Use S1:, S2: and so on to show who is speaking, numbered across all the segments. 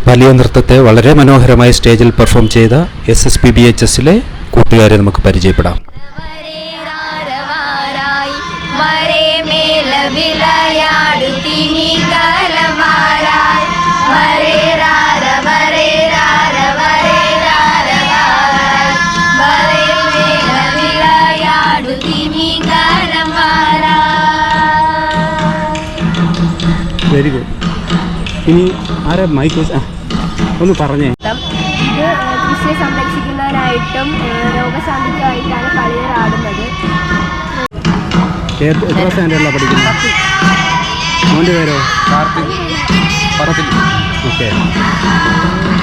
S1: വലിയ നൃത്തത്തെ വളരെ മനോഹരമായി സ്റ്റേജിൽ പെർഫോം ചെയ്ത SSPBHSലെ കൂട്ടുകാരെ നമുക്ക് പരിചയപ്പെടാം.
S2: Very good. ഇനി ആരാ മൈക്ക് ഒന്ന് പറഞ്ഞേ.
S3: കൃഷിയെ സംരക്ഷിക്കുന്നതിനായിട്ടും രോഗശാന്തിക്കായിട്ടാണ് കളികൾ ആടുന്നത്.
S2: എത്ര സ്റ്റാൻഡേർഡിലാണ് പഠിക്കുന്നത്? മോൻ്റെ പേരോ? ഓക്കെ,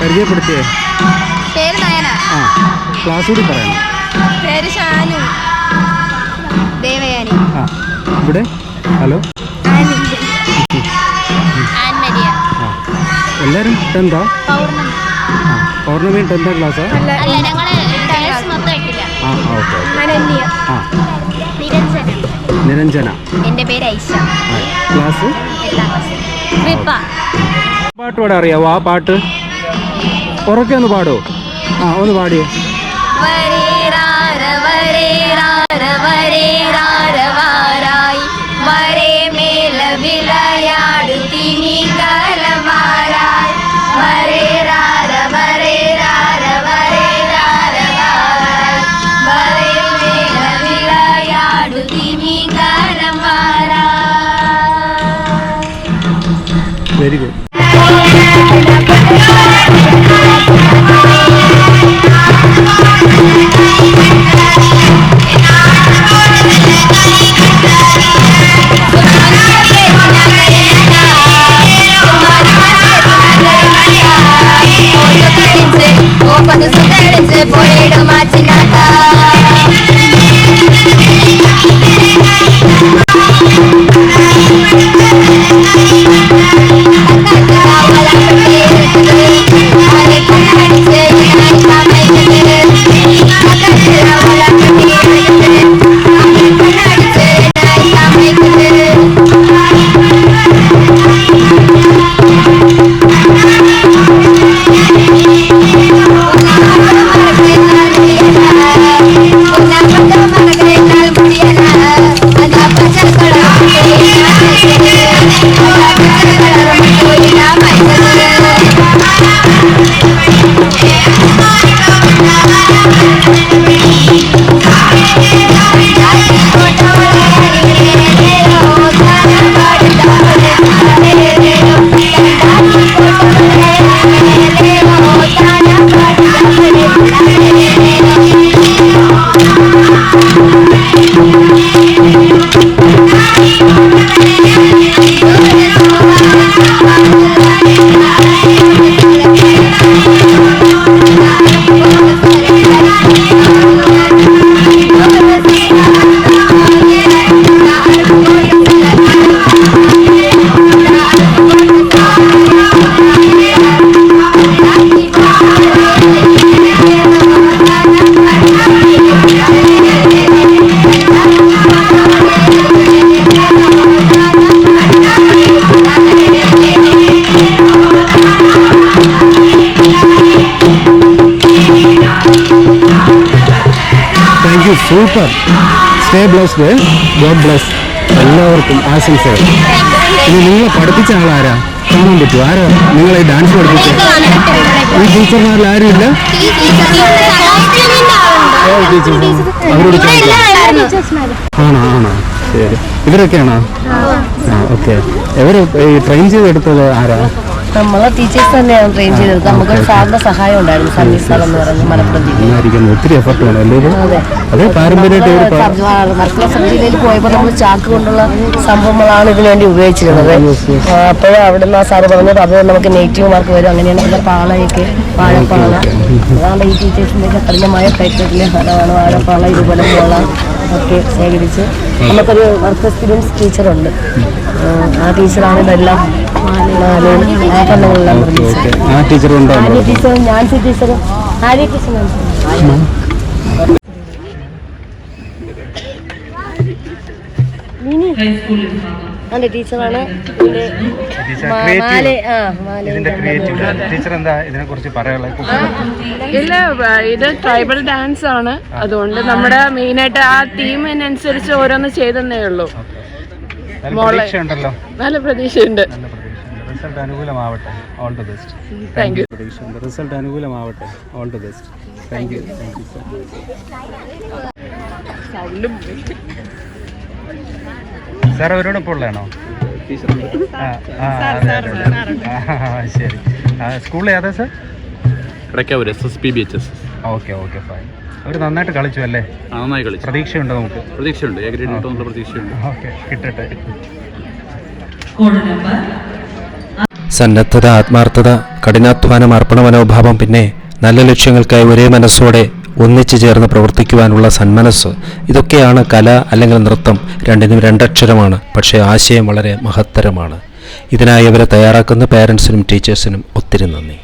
S2: പരിചയപ്പെടുത്തിയേ.
S3: പേര് നയന.
S2: ആ, ക്ലാസ് കൂടി പറയണം.
S3: പേര് ഷാനു. ദേവയാനി.
S2: ആ, ഇവിടെ ഹലോ. എല്ലാവരും 10th? പൗർണമി 10th ക്ലാസ്സാ? നിരഞ്ജന.
S3: എൻ്റെ പേര് ഐഷ.
S2: ക്ലാസ് പാട്ട് പാടാൻ അറിയാവോ? ആ പാട്ട് ഉറക്കെ ഒന്ന് പാടോ? ആ, ഒന്ന് പാടിയേ. Very good. Super. Stay blessed. God bless എല്ലാവർക്കും ആശംസകൾ. ഇനി നിങ്ങളെ പഠിപ്പിച്ച ആളാരാ? കാണാൻ പറ്റുമോ? ആരാ നിങ്ങളെ ഡാൻസ് പഠിപ്പിച്ച? ഈ ടീച്ചർമാരിൽ ആരും ഇല്ല? അവരോട് ആണോ? ആണോ, ശരി. ഇവരൊക്കെയാണോ? ആ, ഓക്കെ. ഇവർ ട്രെയിൻ ചെയ്തെടുത്തത് ആരാ?
S4: നമ്മളെ ടീച്ചേഴ്സ് തന്നെയാണ് ട്രെയിൻ ചെയ്തത്. നമുക്കൊരു സാറിന്റെ സഹായം ഉണ്ടായിരുന്നു. സർവീസ് സാർ എന്ന് പറയുന്നത് മലപ്പുറം ജില്ലയിൽ.
S2: ഒത്തിരി എഫർട്ട് വേണം അല്ലേ? അതെ, പാരമ്പര്യമായിട്ട്
S4: മലപ്പുറം സബ് ജില്ലയിൽ പോയപ്പോൾ നമ്മൾ ചാക്ക് കൊണ്ടുള്ള സംഭവങ്ങളാണ് ഇതിനു വേണ്ടി ഉപയോഗിച്ചിരുന്നത്. അപ്പോഴും അവിടെ നിന്ന് ആ സാറ് പറഞ്ഞത് അത് നമുക്ക് നെഗറ്റീവ് മാർക്ക് വരും. അങ്ങനെയാണ് ഇവിടെ പാളയൊക്കെ, വാഴപ്പാള, അതാണ് ഈ ടീച്ചേഴ്സിന്റെ കഠിനമായ പ്രയത്നത്തിലെ ഫലമാണ്. വാഴപ്പാള, ഇതുപോലെ പോള ഒക്കെ ശേഖരിച്ച് നമുക്കൊരു വർക്ക് എക്സ്പീരിയൻസ് ടീച്ചറുണ്ട്. ആ ടീച്ചറാണ് ഇതെല്ലാം ആഭരണങ്ങളെല്ലാം നിർമ്മിച്ചത്. ആര്യ ടീച്ചറും നാൻസി ടീച്ചറും. ആര്യ ടീച്ചർ, നാൻസി ടീച്ചറാണ് ഇതിന്റെ
S2: ഇതിന്റെ ക്രിയേറ്റീവ് ടീച്ചർ എന്താ ഇതിനെ കുറിച്ച് പറയാനുള്ളത്?
S5: ഇല്ല, ഇത് ട്രൈബൽ ഡാൻസ് ആണ്. അതുകൊണ്ട് നമ്മുടെ മെയിനായിട്ട് ആ തീമിനനുസരിച്ച് ഓരോന്ന് ചെയ്തെന്നേ ഉള്ളൂ.
S2: ഉണ്ടല്ലോ,
S5: നല്ല പ്രതീക്ഷയുണ്ട്.
S2: റിസൾട്ട് അനുകൂലമാവട്ടെ. All the best.
S5: Thank you.
S2: Result അനുകൂലമാവട്ടെ. All the best. Thank you. Sir അവരോടൊപ്പം ഉള്ളതാണോ? ശരി. സ്കൂളിൽ ഏതാ sir?
S6: SSPBHS.
S2: Okay okay fine. അവർ നന്നായിട്ട് കളിച്ചു അല്ലേ?
S6: നന്നായി കളിച്ചു.
S2: പ്രതീക്ഷയുണ്ട് നമുക്ക്?
S6: പ്രതീക്ഷയുണ്ട്. A grade കിട്ടുമെന്നുള്ള പ്രതീക്ഷയുണ്ട്.
S2: ഓക്കെ, കിട്ടട്ടെ.
S1: സന്നദ്ധത, ആത്മാർത്ഥത, കഠിനാധ്വാനം, അർപ്പണ മനോഭാവം, പിന്നെ നല്ല ലക്ഷ്യങ്ങൾക്കായി ഒരേ മനസ്സോടെ ഒന്നിച്ചു ചേർന്ന് പ്രവർത്തിക്കുവാനുള്ള സന്മനസ്, ഇതൊക്കെയാണ് കല അല്ലെങ്കിൽ നൃത്തം. രണ്ടിനും രണ്ടക്ഷരമാണ്, പക്ഷേ ആശയം വളരെ മഹത്തരമാണ്. ഇതിനായി അവരെ തയ്യാറാക്കുന്ന പേരൻസിനും ടീച്ചേഴ്സിനും ഒത്തിരി നന്ദി.